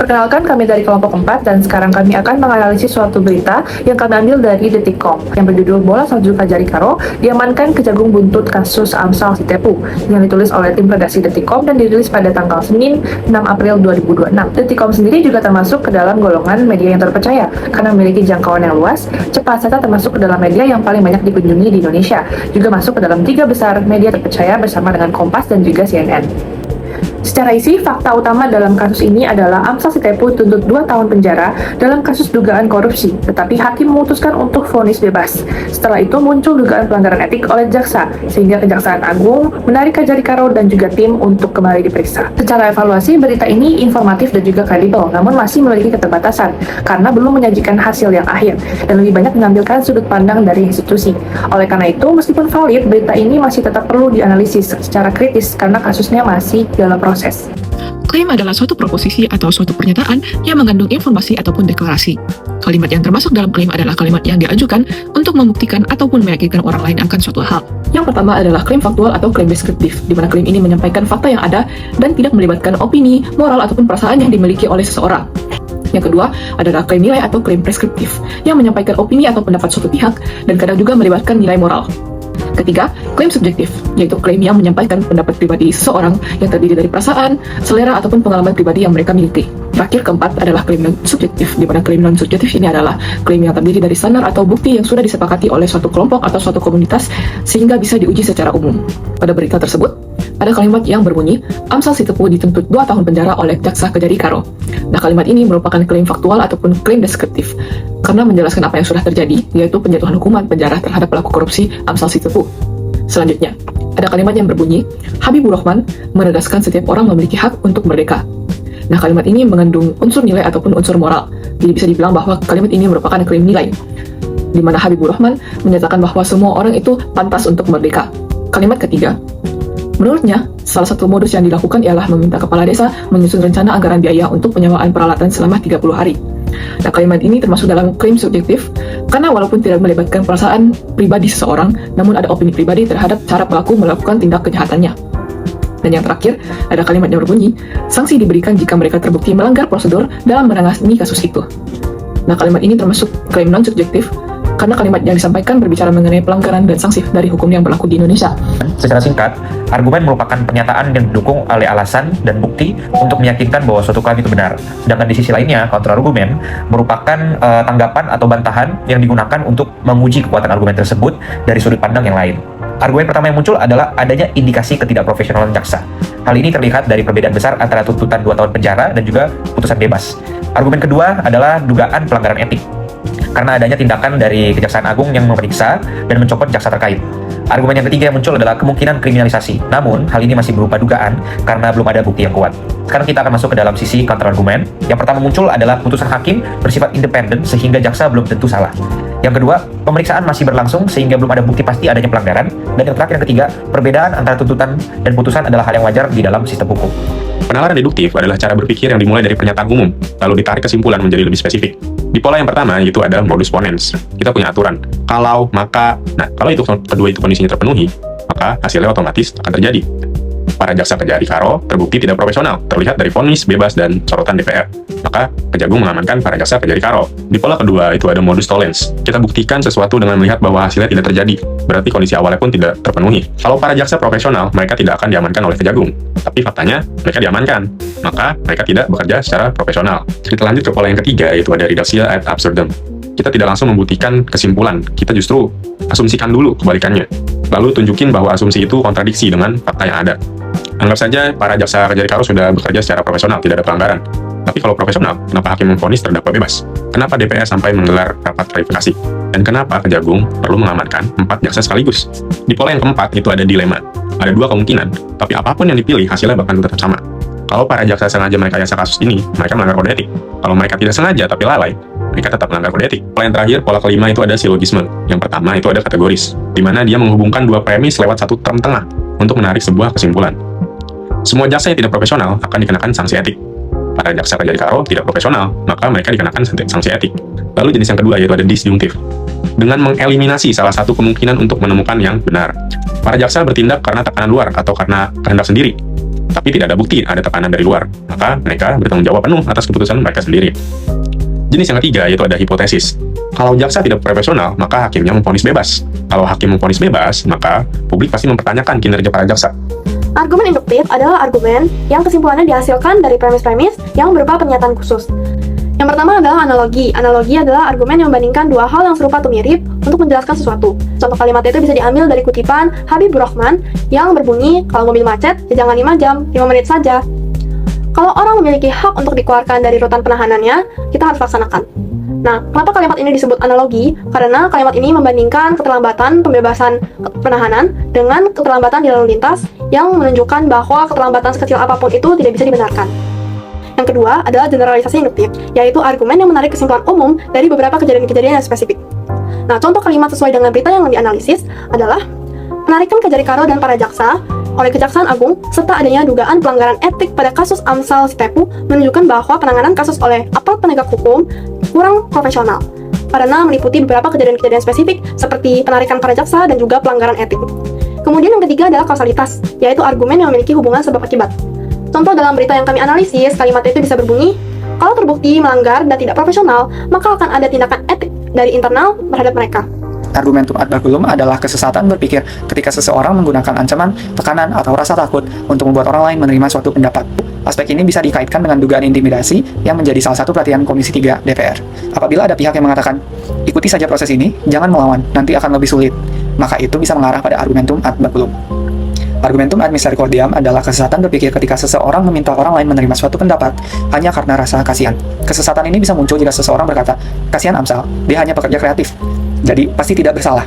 Perkenalkan, kami dari kelompok 4 dan sekarang kami akan menganalisis suatu berita yang kami ambil dari Detikcom yang berjudul Bola Salju Kajari Karo diamankan Kejagung Buntut Kasus Amsal Sitepu yang ditulis oleh tim redaksi Detikcom dan dirilis pada tanggal Senin 6 April 2026. Detikcom sendiri juga termasuk ke dalam golongan media yang terpercaya karena memiliki jangkauan yang luas, cepat serta termasuk ke dalam media yang paling banyak dikunjungi di Indonesia. Juga masuk ke dalam 3 besar media terpercaya bersama dengan Kompas dan juga CNN. Secara isi, fakta utama dalam kasus ini adalah Amsal Sitepu dituntut 2 tahun penjara dalam kasus dugaan korupsi, tetapi hakim memutuskan untuk vonis bebas. Setelah itu muncul dugaan pelanggaran etik oleh jaksa, sehingga Kejaksaan Agung menarik Kajari Karo dan juga tim untuk kembali diperiksa. Secara evaluasi, berita ini informatif dan juga kredibel, namun masih memiliki keterbatasan karena belum menyajikan hasil yang akhir dan lebih banyak menampilkan sudut pandang dari institusi. Oleh karena itu, meskipun valid, berita ini masih tetap perlu dianalisis secara kritis karena kasusnya masih dalam proses. Klaim adalah suatu proposisi atau suatu pernyataan yang mengandung informasi ataupun deklarasi. Kalimat yang termasuk dalam klaim adalah kalimat yang diajukan untuk membuktikan ataupun meyakinkan orang lain akan suatu hal. Yang pertama adalah klaim faktual atau klaim deskriptif, di mana klaim ini menyampaikan fakta yang ada dan tidak melibatkan opini, moral, ataupun perasaan yang dimiliki oleh seseorang. Yang kedua adalah klaim nilai atau klaim preskriptif, yang menyampaikan opini atau pendapat suatu pihak dan kadang juga melibatkan nilai moral. Ketiga, klaim subjektif, yaitu klaim yang menyampaikan pendapat pribadi seseorang yang terdiri dari perasaan, selera, ataupun pengalaman pribadi yang mereka miliki. Terakhir, keempat adalah klaim non-subjektif, di mana klaim non-subjektif ini adalah klaim yang terdiri dari standar atau bukti yang sudah disepakati oleh suatu kelompok atau suatu komunitas sehingga bisa diuji secara umum. Pada berita tersebut, ada kalimat yang berbunyi, Amsal Sitepu dituntut 2 tahun penjara oleh jaksa Kajari Karo. Nah, kalimat ini merupakan klaim faktual ataupun klaim deskriptif, karena menjelaskan apa yang sudah terjadi, yaitu penjatuhan hukuman penjara terhadap pelaku korupsi Amsal Sitepu. Selanjutnya, ada kalimat yang berbunyi, Habibur Rahman menegaskan setiap orang memiliki hak untuk merdeka. Nah, kalimat ini mengandung unsur nilai ataupun unsur moral, jadi bisa dibilang bahwa kalimat ini merupakan klaim nilai, di mana Habibur Rahman menyatakan bahwa semua orang itu pantas untuk merdeka. Kalimat ketiga, menurutnya, salah satu modus yang dilakukan ialah meminta kepala desa menyusun rencana anggaran biaya untuk penyewaan peralatan selama 30 hari. Nah, kalimat ini termasuk dalam klaim subjektif karena walaupun tidak melibatkan perasaan pribadi seseorang, namun ada opini pribadi terhadap cara pelaku melakukan tindak kejahatannya. Dan yang terakhir, ada kalimat yang berbunyi, sanksi diberikan jika mereka terbukti melanggar prosedur dalam menangani kasus itu. Nah, kalimat ini termasuk klaim non-subjektif karena kalimat yang disampaikan berbicara mengenai pelanggaran dan sanksi dari hukum yang berlaku di Indonesia. Secara singkat, argumen merupakan pernyataan yang didukung oleh alasan dan bukti untuk meyakinkan bahwa suatu klaim itu benar. Sedangkan di sisi lainnya, kontrargumen merupakan tanggapan atau bantahan yang digunakan untuk menguji kekuatan argumen tersebut dari sudut pandang yang lain. Argumen pertama yang muncul adalah adanya indikasi ketidakprofesionalan jaksa. Hal ini terlihat dari perbedaan besar antara tuntutan 2 tahun penjara dan juga putusan bebas. Argumen kedua adalah dugaan pelanggaran etik, karena adanya tindakan dari Kejaksaan Agung yang memeriksa dan mencopot jaksa terkait. Argumen yang ketiga yang muncul adalah kemungkinan kriminalisasi. Namun, hal ini masih berupa dugaan karena belum ada bukti yang kuat. Sekarang kita akan masuk ke dalam sisi kontrargumen. Yang pertama muncul adalah putusan hakim bersifat independen sehingga jaksa belum tentu salah. Yang kedua, pemeriksaan masih berlangsung sehingga belum ada bukti pasti adanya pelanggaran. Dan yang terakhir, yang ketiga, perbedaan antara tuntutan dan putusan adalah hal yang wajar di dalam sistem hukum. Penalaran deduktif adalah cara berpikir yang dimulai dari pernyataan umum, lalu ditarik kesimpulan menjadi lebih spesifik. Di pola yang pertama, yaitu ada modus ponens. Kita punya aturan, kalau, maka. Nah, kalau itu kedua itu kondisinya terpenuhi, maka hasilnya otomatis akan terjadi. Para jaksa Kajari Karo terbukti tidak profesional, terlihat dari vonis bebas dan sorotan DPR. Maka Kejagung mengamankan para jaksa Kajari Karo. Di pola kedua itu ada modus tollens. Kita buktikan sesuatu dengan melihat bahwa hasilnya tidak terjadi, berarti kondisi awalnya pun tidak terpenuhi. Kalau para jaksa profesional, mereka tidak akan diamankan oleh Kejagung. Tapi faktanya, mereka diamankan. Maka mereka tidak bekerja secara profesional. Kita lanjut ke pola yang ketiga, yaitu ada reductio ad absurdum. Kita tidak langsung membuktikan kesimpulan, kita justru asumsikan dulu kebalikannya. Lalu tunjukin bahwa asumsi itu kontradiksi dengan fakta yang ada. Anggap saja para jaksa Kajari Karo sudah bekerja secara profesional, tidak ada pelanggaran. Tapi kalau profesional, kenapa hakim memvonis terdakwa bebas? Kenapa DPR sampai menggelar rapat klarifikasi? Dan kenapa Kejagung perlu mengamankan 4 jaksa sekaligus? Di pola yang keempat itu ada dilema. Ada 2 kemungkinan, tapi apapun yang dipilih hasilnya bakal tetap sama. Kalau para jaksa sengaja merekayasa kasus ini, mereka melanggar kode etik. Kalau mereka tidak sengaja tapi lalai, mereka tetap melanggar kode etik. Pola yang terakhir, pola kelima itu ada silogisme. Yang pertama itu ada kategoris, di mana dia menghubungkan 2 premis lewat satu term tengah untuk menarik sebuah kesimpulan. Semua jaksa yang tidak profesional akan dikenakan sanksi etik. Para jaksa Kajari Karo tidak profesional, maka mereka dikenakan sanksi etik. Lalu jenis yang kedua yaitu ada disjungtif. Dengan mengeliminasi salah satu kemungkinan untuk menemukan yang benar. Para jaksa bertindak karena tekanan luar atau karena kehendak sendiri. tapi tidak ada bukti ada tekanan dari luar, maka mereka bertanggung jawab penuh atas keputusan mereka sendiri. Jenis yang ketiga yaitu ada hipotesis. Kalau jaksa tidak profesional, maka hakimnya memvonis bebas. Kalau hakim memvonis bebas, maka publik pasti mempertanyakan kinerja para jaksa. Argumen induktif adalah argumen yang kesimpulannya dihasilkan dari premis-premis yang berupa pernyataan khusus. Yang pertama adalah analogi. Analogi adalah argumen yang membandingkan dua hal yang serupa atau mirip untuk menjelaskan sesuatu. Contoh kalimat itu bisa diambil dari kutipan Habibur Rahman yang berbunyi, kalau mobil macet, ya jangan 5 jam, 5 menit saja. Kalau orang memiliki hak untuk dikeluarkan dari rutan penahanannya, kita harus laksanakan. Nah, kenapa kalimat ini disebut analogi? Karena kalimat ini membandingkan keterlambatan pembebasan penahanan dengan keterlambatan di lalu lintas yang menunjukkan bahwa keterlambatan sekecil apapun itu tidak bisa dibenarkan. Yang kedua adalah generalisasi induktif, yaitu argumen yang menarik kesimpulan umum dari beberapa kejadian-kejadian yang spesifik. Nah, contoh kalimat sesuai dengan berita yang dianalisis adalah penarikan Kajari Karo dan para jaksa oleh Kejaksaan Agung serta adanya dugaan pelanggaran etik pada kasus Amsal Sitepu menunjukkan bahwa penanganan kasus oleh aparat penegak hukum kurang profesional karena meliputi beberapa kejadian-kejadian spesifik seperti penarikan para jaksa dan juga pelanggaran etik. Kemudian yang ketiga adalah kausalitas, yaitu argumen yang memiliki hubungan sebab akibat. Contoh dalam berita yang kami analisis, kalimat itu bisa berbunyi, kalau terbukti melanggar dan tidak profesional, maka akan ada tindakan etik dari internal terhadap mereka. Argumentum ad baculum adalah kesesatan berpikir ketika seseorang menggunakan ancaman, tekanan, atau rasa takut untuk membuat orang lain menerima suatu pendapat. Aspek ini bisa dikaitkan dengan dugaan intimidasi yang menjadi salah satu perhatian Komisi 3 DPR. Apabila ada pihak yang mengatakan, ikuti saja proses ini, jangan melawan, nanti akan lebih sulit, maka itu bisa mengarah pada argumentum ad baculum. Argumentum ad misericordiam adalah kesesatan berpikir ketika seseorang meminta orang lain menerima suatu pendapat hanya karena rasa kasihan. Kesesatan ini bisa muncul jika seseorang berkata, kasihan Amsal, dia hanya pekerja kreatif, jadi pasti tidak bersalah.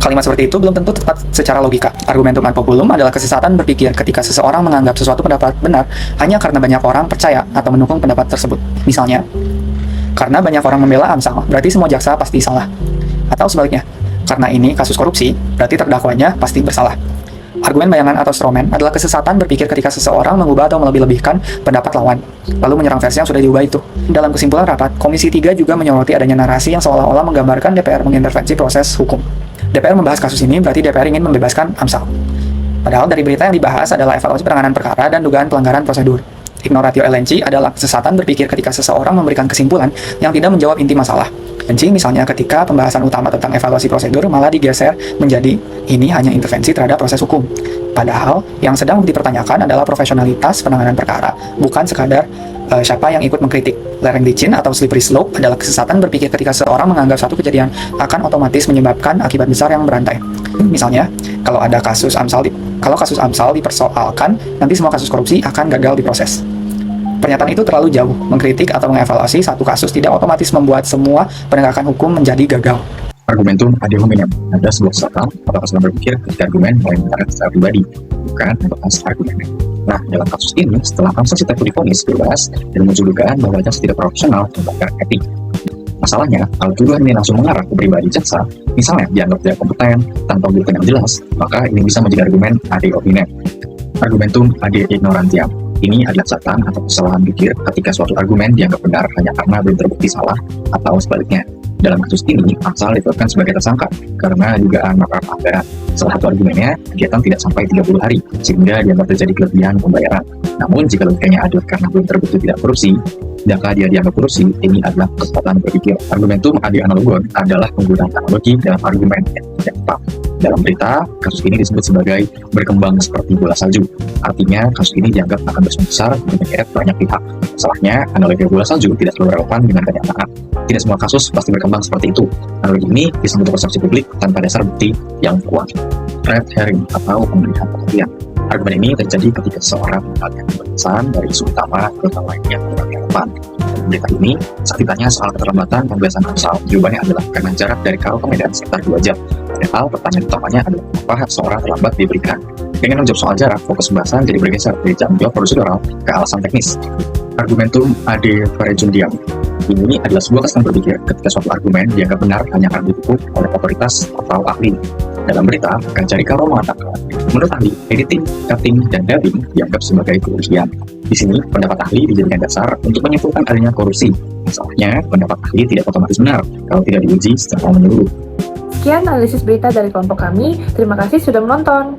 Kalimat seperti itu belum tentu tepat secara logika. Argumentum ad populum adalah kesesatan berpikir ketika seseorang menganggap sesuatu pendapat benar hanya karena banyak orang percaya atau mendukung pendapat tersebut. Misalnya, karena banyak orang membela Amsal, berarti semua jaksa pasti salah. Atau sebaliknya, karena ini kasus korupsi, berarti terdakwanya pasti bersalah. Argumen bayangan atau strawman adalah kesesatan berpikir ketika seseorang mengubah atau melebih-lebihkan pendapat lawan, lalu menyerang versi yang sudah diubah itu. Dalam kesimpulan rapat, Komisi 3 juga menyoroti adanya narasi yang seolah-olah menggambarkan DPR mengintervensi proses hukum. DPR membahas kasus ini berarti DPR ingin membebaskan Amsal. Padahal dari berita yang dibahas adalah evaluasi penanganan perkara dan dugaan pelanggaran prosedur. Ignoratio elenchi adalah kesesatan berpikir ketika seseorang memberikan kesimpulan yang tidak menjawab inti masalah. Elenchi misalnya ketika pembahasan utama tentang evaluasi prosedur malah digeser menjadi ini hanya intervensi terhadap proses hukum. Padahal yang sedang dipertanyakan adalah profesionalitas penanganan perkara, bukan sekadar siapa yang ikut mengkritik. Lereng licin atau slippery slope adalah kesesatan berpikir ketika seorang menganggap satu kejadian akan otomatis menyebabkan akibat besar yang berantai. Misalnya, kalau kasus Amsal dipersoalkan, nanti semua kasus korupsi akan gagal diproses. Pernyataan itu terlalu jauh. Mengkritik atau mengevaluasi satu kasus tidak otomatis membuat semua penegakan hukum menjadi gagal. Argumentum ad hominem adalah sebuah kesalahan atau kesalahan berpikir ketika argumen mulai mengarah secara pribadi, bukan membahas argumennya. Nah, dalam kasus ini, setelah Amsal Sitepu divonis bebas dan muncul dugaan bahwa jaksa tidak profesional dan melanggar etik. Masalahnya, kalau tuduhan ini langsung mengarah ke pribadi jaksa, misalnya dianggap tidak kompeten tanpa bukti yang jelas, maka ini bisa menjadi argumen ad hominem. Argumentum ad ignorantiam. Ini adalah kesalahan atau kesalahan pikir ketika suatu argumen dianggap benar hanya karena belum terbukti salah atau sebaliknya. Dalam kasus ini, Amsal ditetapkan sebagai tersangka karena dugaan makar pelanggaran. Salah satu argumennya, kegiatan tidak sampai 30 hari, sehingga dianggap terjadi kelebihan pembayaran. Namun, jika logikanya adalah karena belum terbukti tidak korupsi, jika dia dianggap korupsi, ini adalah kesempatan berpikir. Argumentum ad analogon adalah penggunaan analogi dalam argumen yang tidak tepat. Dalam berita, kasus ini disebut sebagai berkembang seperti bola salju. Artinya, kasus ini dianggap akan berkembang besar dan menyeret banyak pihak. Masalahnya, analogi bola salju tidak selalu relevan dengan kenyataan. Tidak semua kasus pasti berkembang seperti itu. Analogi ini bisa membentuk persepsi publik tanpa dasar bukti yang kuat. Red herring atau pemberian pengertian. Argumen ini terjadi ketika seseorang melihatkan pembahasan dari isu utama ke hal lainnya kurang relevan. Dalam berita ini, saat ditanya soal keterlambatan pembahasan Amsal, jawabannya adalah karena jarak dari Karo ke Medan sekitar 2 jam. Padahal pertanyaan utamanya adalah mengapa hak seseorang terlambat diberikan. Dengan menjawab soal jarak, fokus pembahasan jadi bergeser dari tanggung jawab prosedural ke alasan teknis. Argumentum ad verecundiam. Ini adalah sebuah kesalahan berpikir ketika suatu argumen dianggap benar hanya karena didukung oleh otoritas atau ahli. Dalam berita, Kajari Karo mengatakan, menurut ahli, editing, cutting, dan dubbing dianggap sebagai kerugian. Di sini, pendapat ahli dijadikan dasar untuk menyimpulkan adanya korupsi. Masalahnya, pendapat ahli tidak otomatis benar kalau tidak diuji secara menyeluruh. Sekian analisis berita dari kelompok kami. Terima kasih sudah menonton.